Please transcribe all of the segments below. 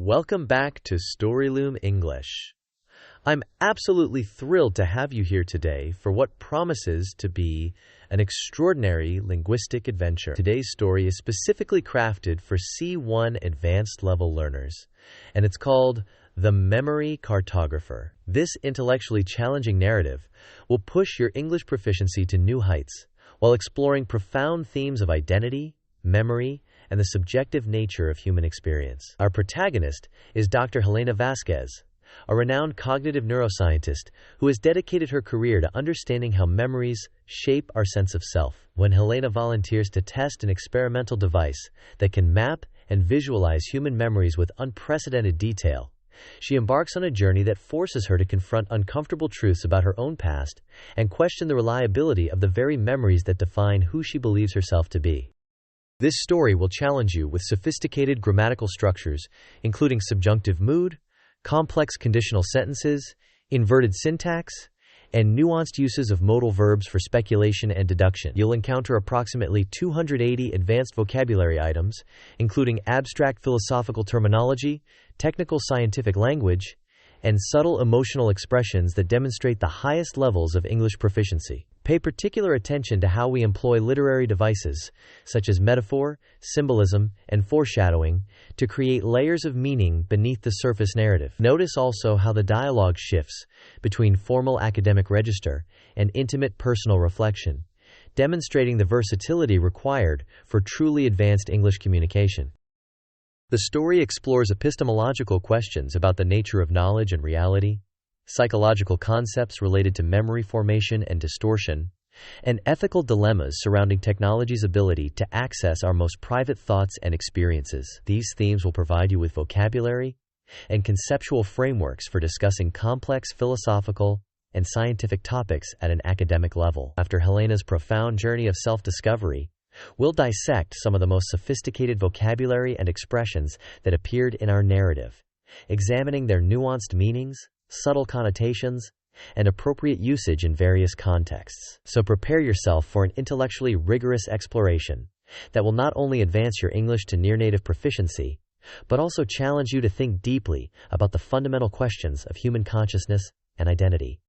Welcome back to Storyloom English. I'm absolutely thrilled to have you here today for what promises to be an extraordinary linguistic adventure. Today's story is specifically crafted for C1 advanced level learners, and it's called The Memory Cartographer. This intellectually challenging narrative will push your English proficiency to new heights while exploring profound themes of identity, memory, and the subjective nature of human experience. Our protagonist is Dr. Helena Vasquez, a renowned cognitive neuroscientist who has dedicated her career to understanding how memories shape our sense of self. When Helena volunteers to test an experimental device that can map and visualize human memories with unprecedented detail, she embarks on a journey that forces her to confront uncomfortable truths about her own past and question the reliability of the very memories that define who she believes herself to be. This story will challenge you with sophisticated grammatical structures, including subjunctive mood, complex conditional sentences, inverted syntax, and nuanced uses of modal verbs for speculation and deduction. You'll encounter approximately 280 advanced vocabulary items, including abstract philosophical terminology, technical scientific language, and subtle emotional expressions that demonstrate the highest levels of English proficiency. Pay particular attention to how we employ literary devices, such as metaphor, symbolism, and foreshadowing, to create layers of meaning beneath the surface narrative. Notice also how the dialogue shifts between formal academic register and intimate personal reflection, demonstrating the versatility required for truly advanced English communication. The story explores epistemological questions about the nature of knowledge and reality, psychological concepts related to memory formation and distortion, and ethical dilemmas surrounding technology's ability to access our most private thoughts and experiences. These themes will provide you with vocabulary and conceptual frameworks for discussing complex philosophical and scientific topics at an academic level. After Helena's profound journey of self-discovery, we'll dissect some of the most sophisticated vocabulary and expressions that appeared in our narrative, examining their nuanced meanings, subtle connotations, and appropriate usage in various contexts. So prepare yourself for an intellectually rigorous exploration that will not only advance your English to near-native proficiency, but also challenge you to think deeply about the fundamental questions of human consciousness and identity.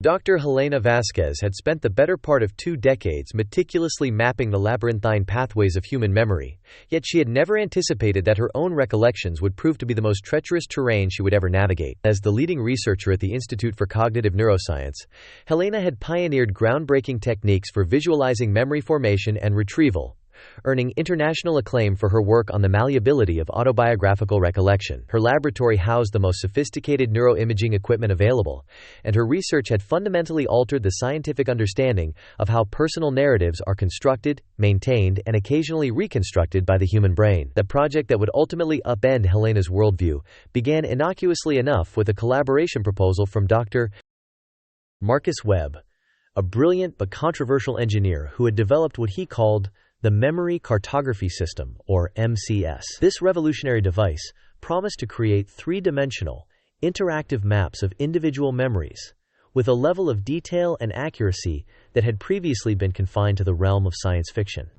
Dr. Helena Vasquez had spent the better part of 2 decades meticulously mapping the labyrinthine pathways of human memory, yet she had never anticipated that her own recollections would prove to be the most treacherous terrain she would ever navigate. As the leading researcher at the Institute for Cognitive Neuroscience, Helena had pioneered groundbreaking techniques for visualizing memory formation and retrieval, earning international acclaim for her work on the malleability of autobiographical recollection. Her laboratory housed the most sophisticated neuroimaging equipment available, and her research had fundamentally altered the scientific understanding of how personal narratives are constructed, maintained, and occasionally reconstructed by the human brain. The project that would ultimately upend Helena's worldview began innocuously enough with a collaboration proposal from Dr. Marcus Webb, a brilliant but controversial engineer who had developed what he called the Memory Cartography System, or MCS. This revolutionary device promised to create 3-dimensional, interactive maps of individual memories with a level of detail and accuracy that had previously been confined to the realm of science fiction.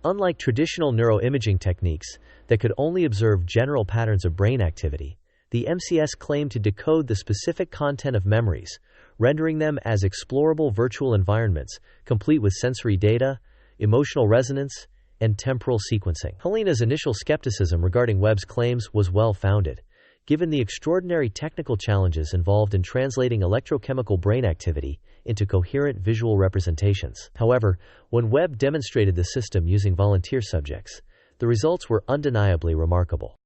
Unlike traditional neuroimaging techniques that could only observe general patterns of brain activity, the MCS claimed to decode the specific content of memories, rendering them as explorable virtual environments, complete with sensory data, emotional resonance, and temporal sequencing. Helena's initial skepticism regarding Webb's claims was well-founded, given the extraordinary technical challenges involved in translating electrochemical brain activity into coherent visual representations. However, when Webb demonstrated the system using volunteer subjects, the results were undeniably remarkable.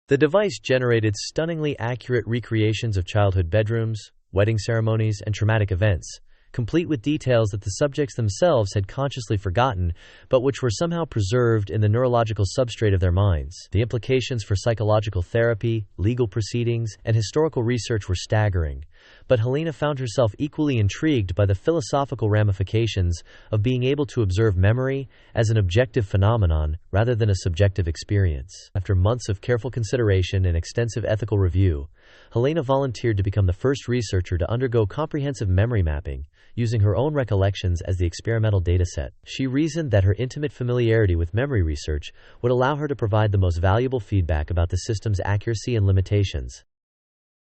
The device generated stunningly accurate recreations of childhood bedrooms, wedding ceremonies, and traumatic events, complete with details that the subjects themselves had consciously forgotten, but which were somehow preserved in the neurological substrate of their minds. The implications for psychological therapy, legal proceedings, and historical research were staggering, but Helena found herself equally intrigued by the philosophical ramifications of being able to observe memory as an objective phenomenon rather than a subjective experience. After months of careful consideration and extensive ethical review, Helena volunteered to become the first researcher to undergo comprehensive memory mapping using her own recollections as the experimental dataset. She reasoned that her intimate familiarity with memory research would allow her to provide the most valuable feedback about the system's accuracy and limitations.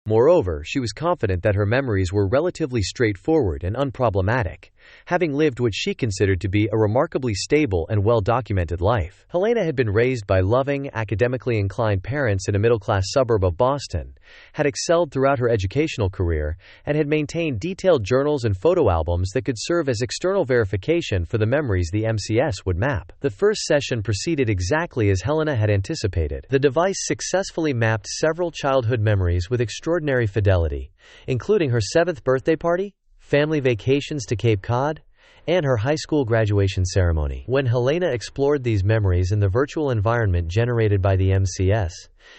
Moreover, she was confident that her memories were relatively straightforward and unproblematic, having lived what she considered to be a remarkably stable and well-documented life. Helena had been raised by loving, academically inclined parents in a middle-class suburb of Boston, had excelled throughout her educational career, and had maintained detailed journals and photo albums that could serve as external verification for the memories the MCS would map. The first session proceeded exactly as Helena had anticipated. The device successfully mapped several childhood memories with extraordinary fidelity, including her 7th birthday party, family vacations to Cape Cod, and her high school graduation ceremony. When Helena explored these memories in the virtual environment generated by the MCS,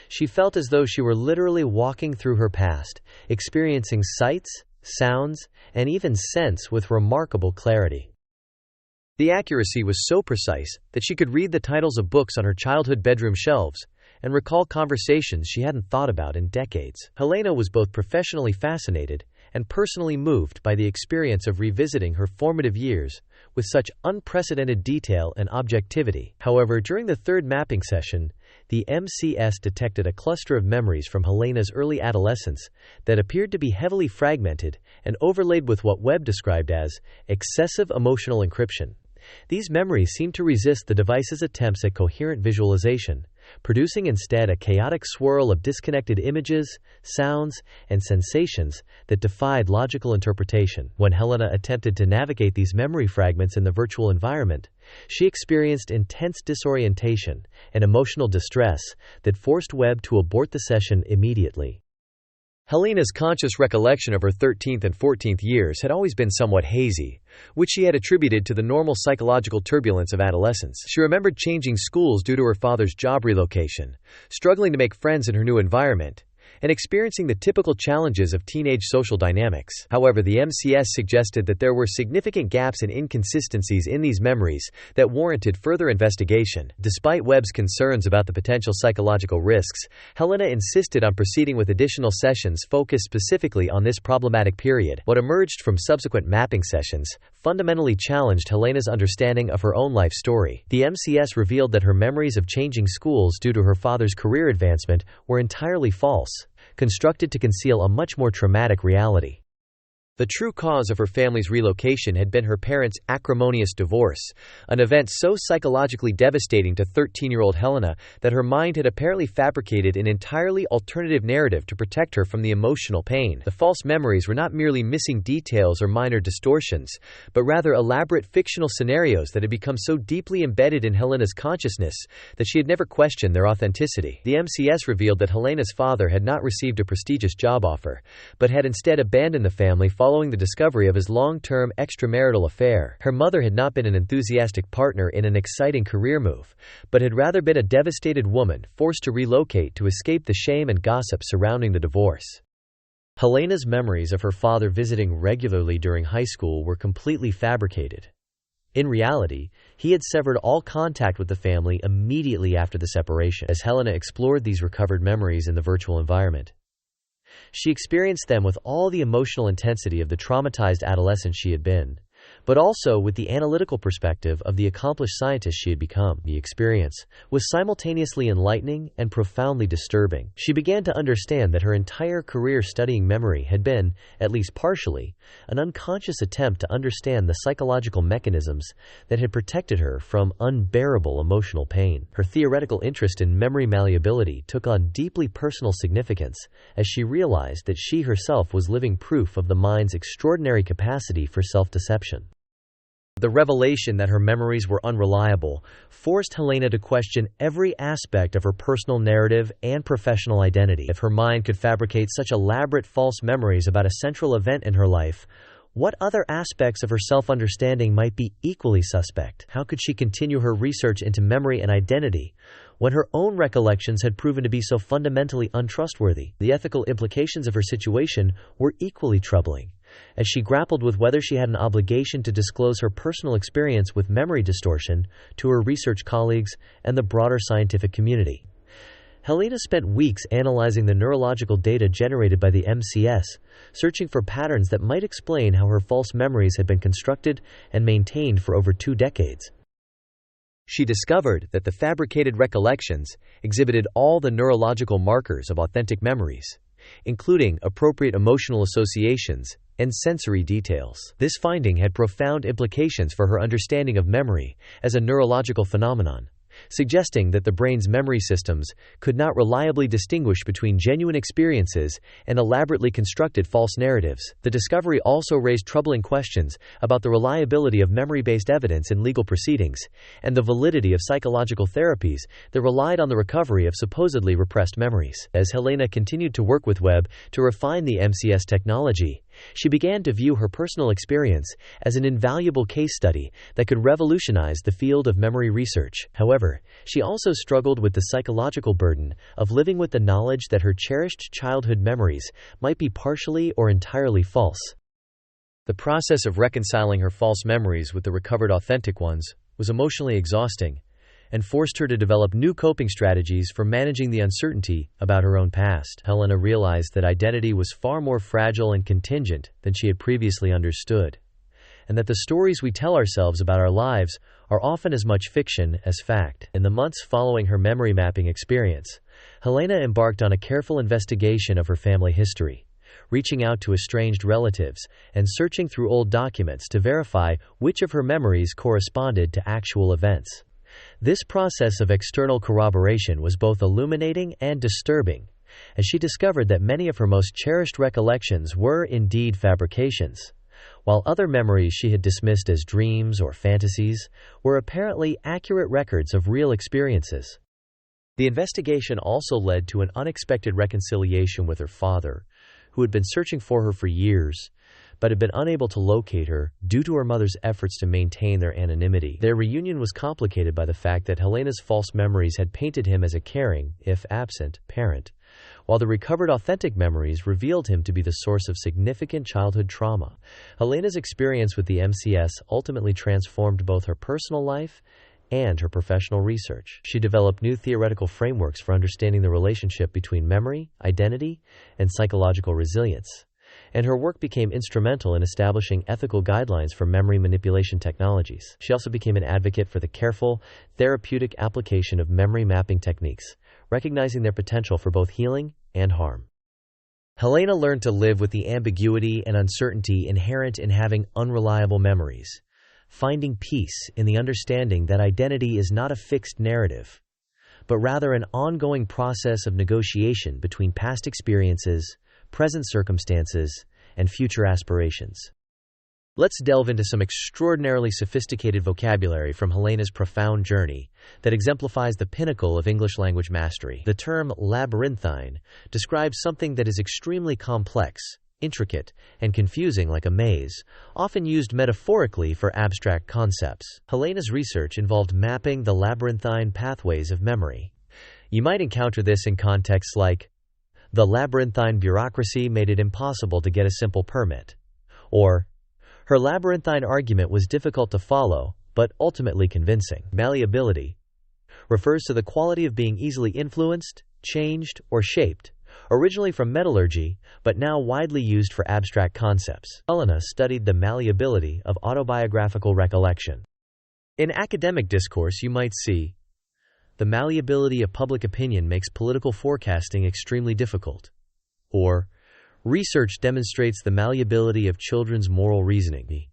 she felt as though she were literally walking through her past, experiencing sights, sounds, and even scents with remarkable clarity. The accuracy was so precise that she could read the titles of books on her childhood bedroom shelves and recall conversations she hadn't thought about in decades. Helena was both professionally fascinated and personally moved by the experience of revisiting her formative years with such unprecedented detail and objectivity. However, during the third mapping session, the MCS detected a cluster of memories from Helena's early adolescence that appeared to be heavily fragmented and overlaid with what Webb described as excessive emotional encryption. These memories seemed to resist the device's attempts at coherent visualization, producing instead a chaotic swirl of disconnected images, sounds, and sensations that defied logical interpretation. When Helena attempted to navigate these memory fragments in the virtual environment, she experienced intense disorientation and emotional distress that forced Webb to abort the session immediately. Helena's conscious recollection of her 13th and 14th years had always been somewhat hazy, which she had attributed to the normal psychological turbulence of adolescence. She remembered changing schools due to her father's job relocation, struggling to make friends in her new environment, and experiencing the typical challenges of teenage social dynamics. However, the MCS suggested that there were significant gaps and inconsistencies in these memories that warranted further investigation. Despite Webb's concerns about the potential psychological risks, Helena insisted on proceeding with additional sessions focused specifically on this problematic period. What emerged from subsequent mapping sessions fundamentally challenged Helena's understanding of her own life story. The MCS revealed that her memories of changing schools due to her father's career advancement were entirely false, constructed to conceal a much more traumatic reality. The true cause of her family's relocation had been her parents' acrimonious divorce, an event so psychologically devastating to 13-year-old Helena that her mind had apparently fabricated an entirely alternative narrative to protect her from the emotional pain. The false memories were not merely missing details or minor distortions, but rather elaborate fictional scenarios that had become so deeply embedded in Helena's consciousness that she had never questioned their authenticity. The MCS revealed that Helena's father had not received a prestigious job offer, but had instead abandoned the family following the discovery of his long-term extramarital affair. Her mother had not been an enthusiastic partner in an exciting career move, but had rather been a devastated woman forced to relocate to escape the shame and gossip surrounding the divorce. Helena's memories of her father visiting regularly during high school were completely fabricated. In reality, he had severed all contact with the family immediately after the separation. As Helena explored these recovered memories in the virtual environment, she experienced them with all the emotional intensity of the traumatized adolescent she had been, but also with the analytical perspective of the accomplished scientist she had become. The experience was simultaneously enlightening and profoundly disturbing. She began to understand that her entire career studying memory had been, at least partially, an unconscious attempt to understand the psychological mechanisms that had protected her from unbearable emotional pain. Her theoretical interest in memory malleability took on deeply personal significance as she realized that she herself was living proof of the mind's extraordinary capacity for self-deception. The revelation that her memories were unreliable forced Helena to question every aspect of her personal narrative and professional identity. If her mind could fabricate such elaborate false memories about a central event in her life, what other aspects of her self-understanding might be equally suspect? How could she continue her research into memory and identity when her own recollections had proven to be so fundamentally untrustworthy? The ethical implications of her situation were equally troubling, as she grappled with whether she had an obligation to disclose her personal experience with memory distortion to her research colleagues and the broader scientific community. Helena spent weeks analyzing the neurological data generated by the MCS, searching for patterns that might explain how her false memories had been constructed and maintained for over 2 decades. She discovered that the fabricated recollections exhibited all the neurological markers of authentic memories, including appropriate emotional associations and sensory details. This finding had profound implications for her understanding of memory as a neurological phenomenon, suggesting that the brain's memory systems could not reliably distinguish between genuine experiences and elaborately constructed false narratives. The discovery also raised troubling questions about the reliability of memory-based evidence in legal proceedings and the validity of psychological therapies that relied on the recovery of supposedly repressed memories. As Helena continued to work with Webb to refine the MCS technology, she began to view her personal experience as an invaluable case study that could revolutionize the field of memory research. However, she also struggled with the psychological burden of living with the knowledge that her cherished childhood memories might be partially or entirely false. The process of reconciling her false memories with the recovered authentic ones was emotionally exhausting and forced her to develop new coping strategies for managing the uncertainty about her own past. Helena realized that identity was far more fragile and contingent than she had previously understood, and that the stories we tell ourselves about our lives are often as much fiction as fact. In the months following her memory mapping experience, Helena embarked on a careful investigation of her family history, reaching out to estranged relatives and searching through old documents to verify which of her memories corresponded to actual events. This process of external corroboration was both illuminating and disturbing, as she discovered that many of her most cherished recollections were indeed fabrications, while other memories she had dismissed as dreams or fantasies were apparently accurate records of real experiences. The investigation also led to an unexpected reconciliation with her father, who had been searching for her for years, but had been unable to locate her due to her mother's efforts to maintain their anonymity. Their reunion was complicated by the fact that Helena's false memories had painted him as a caring, if absent, parent, while the recovered authentic memories revealed him to be the source of significant childhood trauma. Helena's experience with the MCS ultimately transformed both her personal life and her professional research. She developed new theoretical frameworks for understanding the relationship between memory, identity, and psychological resilience, and her work became instrumental in establishing ethical guidelines for memory manipulation technologies. She also became an advocate for the careful, therapeutic application of memory mapping techniques, recognizing their potential for both healing and harm. Helena learned to live with the ambiguity and uncertainty inherent in having unreliable memories, finding peace in the understanding that identity is not a fixed narrative, but rather an ongoing process of negotiation between past experiences, present circumstances, and future aspirations. Let's delve into some extraordinarily sophisticated vocabulary from Helena's profound journey that exemplifies the pinnacle of English language mastery. The term labyrinthine describes something that is extremely complex, intricate, and confusing like a maze, often used metaphorically for abstract concepts. Helena's research involved mapping the labyrinthine pathways of memory. You might encounter this in contexts like, "The labyrinthine bureaucracy made it impossible to get a simple permit," or "Her labyrinthine argument was difficult to follow, but ultimately convincing." Malleability refers to the quality of being easily influenced, changed, or shaped, originally from metallurgy, but now widely used for abstract concepts. Helena studied the malleability of autobiographical recollection. In academic discourse, you might see, "The malleability of public opinion makes political forecasting extremely difficult," or "Research demonstrates the malleability of children's moral reasoning."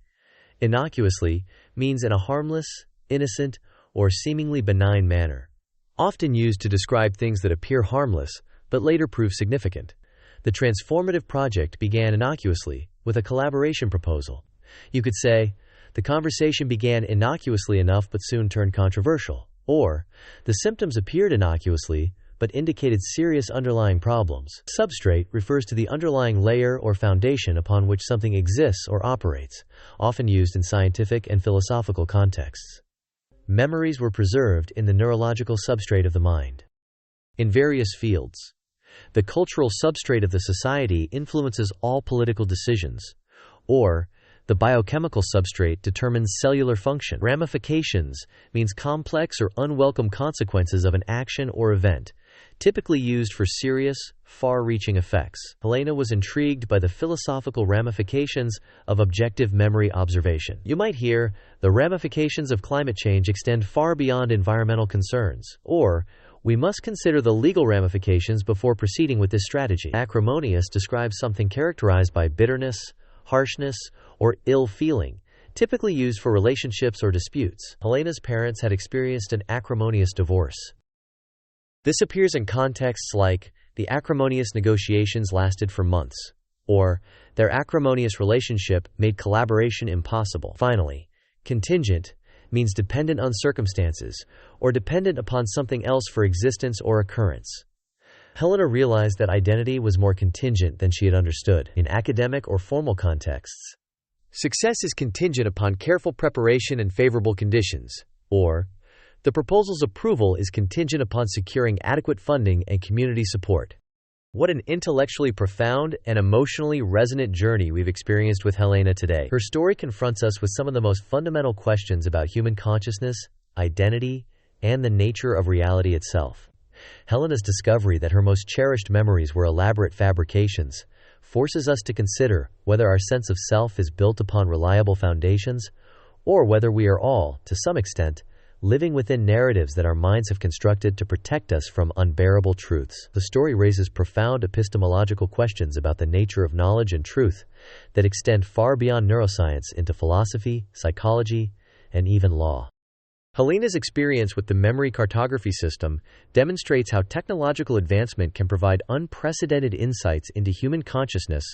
Innocuously means in a harmless, innocent, or seemingly benign manner, often used to describe things that appear harmless but later prove significant. The transformative project began innocuously with a collaboration proposal. You could say, "The conversation began innocuously enough but soon turned controversial," or "The symptoms appeared innocuously but indicated serious underlying problems." Substrate refers to the underlying layer or foundation upon which something exists or operates, often used in scientific and philosophical contexts. Memories were preserved in the neurological substrate of the mind. In various fields, the cultural substrate of the society influences all political decisions, or the biochemical substrate determines cellular function. Ramifications means complex or unwelcome consequences of an action or event, typically used for serious, far-reaching effects. Helena was intrigued by the philosophical ramifications of objective memory observation. You might hear, the ramifications of climate change extend far beyond environmental concerns, or we must consider the legal ramifications before proceeding with this strategy. Acrimonious describes something characterized by bitterness, harshness, or ill feeling, typically used for relationships or disputes. Helena's parents had experienced an acrimonious divorce. This appears in contexts like, the acrimonious negotiations lasted for months, or their acrimonious relationship made collaboration impossible. Finally, contingent means dependent on circumstances, or dependent upon something else for existence or occurrence. Helena realized that identity was more contingent than she had understood. In academic or formal contexts, success is contingent upon careful preparation and favorable conditions, or the proposal's approval is contingent upon securing adequate funding and community support. What an intellectually profound and emotionally resonant journey we've experienced with Helena today. Her story confronts us with some of the most fundamental questions about human consciousness, identity, and the nature of reality itself. Helena's discovery that her most cherished memories were elaborate fabrications forces us to consider whether our sense of self is built upon reliable foundations, or whether we are all, to some extent, living within narratives that our minds have constructed to protect us from unbearable truths. The story raises profound epistemological questions about the nature of knowledge and truth that extend far beyond neuroscience into philosophy, psychology, and even law. Helena's experience with the memory cartography system demonstrates how technological advancement can provide unprecedented insights into human consciousness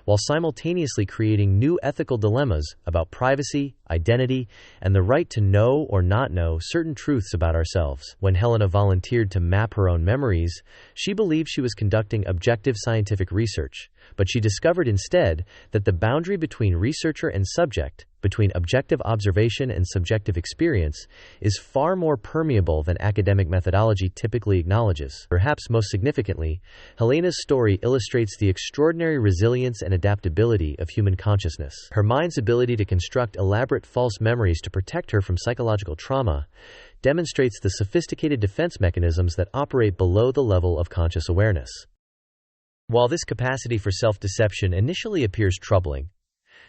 while simultaneously creating new ethical dilemmas about privacy, identity, and the right to know or not know certain truths about ourselves. When Helena volunteered to map her own memories, she believed she was conducting objective scientific research, but she discovered instead that the boundary between researcher and subject, between objective observation and subjective experience, is far more permeable than academic methodology typically acknowledges. Perhaps most significantly, Helena's story illustrates the extraordinary resilience and adaptability of human consciousness. Her mind's ability to construct elaborate false memories to protect her from psychological trauma demonstrates the sophisticated defense mechanisms that operate below the level of conscious awareness. While this capacity for self-deception initially appears troubling,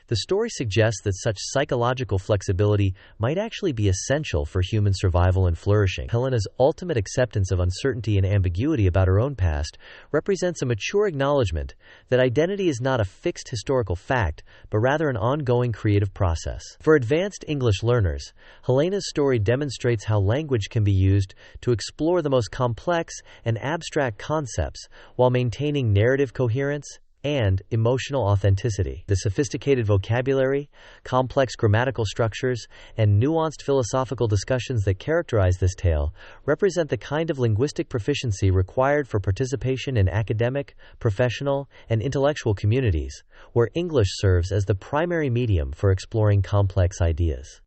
the story suggests that such psychological flexibility might actually be essential for human survival and flourishing. Helena's ultimate acceptance of uncertainty and ambiguity about her own past represents a mature acknowledgement that identity is not a fixed historical fact, but rather an ongoing creative process. For advanced English learners, Helena's story demonstrates how language can be used to explore the most complex and abstract concepts while maintaining narrative coherence and emotional authenticity. The sophisticated vocabulary, complex grammatical structures, and nuanced philosophical discussions that characterize this tale represent the kind of linguistic proficiency required for participation in academic, professional, and intellectual communities, where English serves as the primary medium for exploring complex ideas.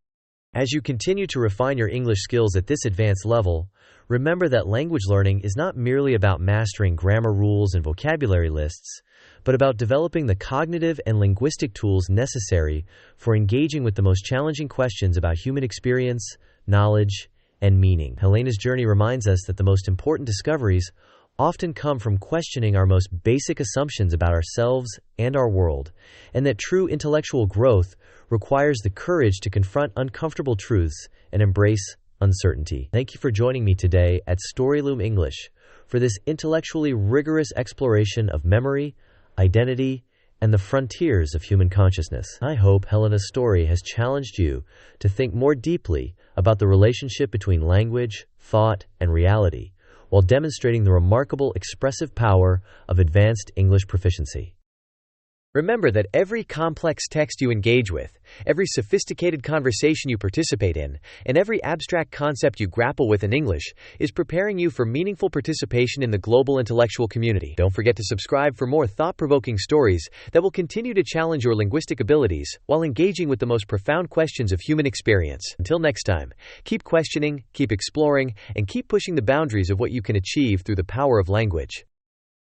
As you continue to refine your English skills at this advanced level, remember that language learning is not merely about mastering grammar rules and vocabulary lists, but about developing the cognitive and linguistic tools necessary for engaging with the most challenging questions about human experience, knowledge, and meaning. Helena's journey reminds us that the most important discoveries often come from questioning our most basic assumptions about ourselves and our world, and that true intellectual growth requires the courage to confront uncomfortable truths and embrace uncertainty. Thank you for joining me today at Storyloom English for this intellectually rigorous exploration of memory, identity, and the frontiers of human consciousness. I hope Helena's story has challenged you to think more deeply about the relationship between language, thought, and reality, while demonstrating the remarkable expressive power of advanced English proficiency. Remember that every complex text you engage with, every sophisticated conversation you participate in, and every abstract concept you grapple with in English is preparing you for meaningful participation in the global intellectual community. Don't forget to subscribe for more thought-provoking stories that will continue to challenge your linguistic abilities while engaging with the most profound questions of human experience. Until next time, keep questioning, keep exploring, and keep pushing the boundaries of what you can achieve through the power of language.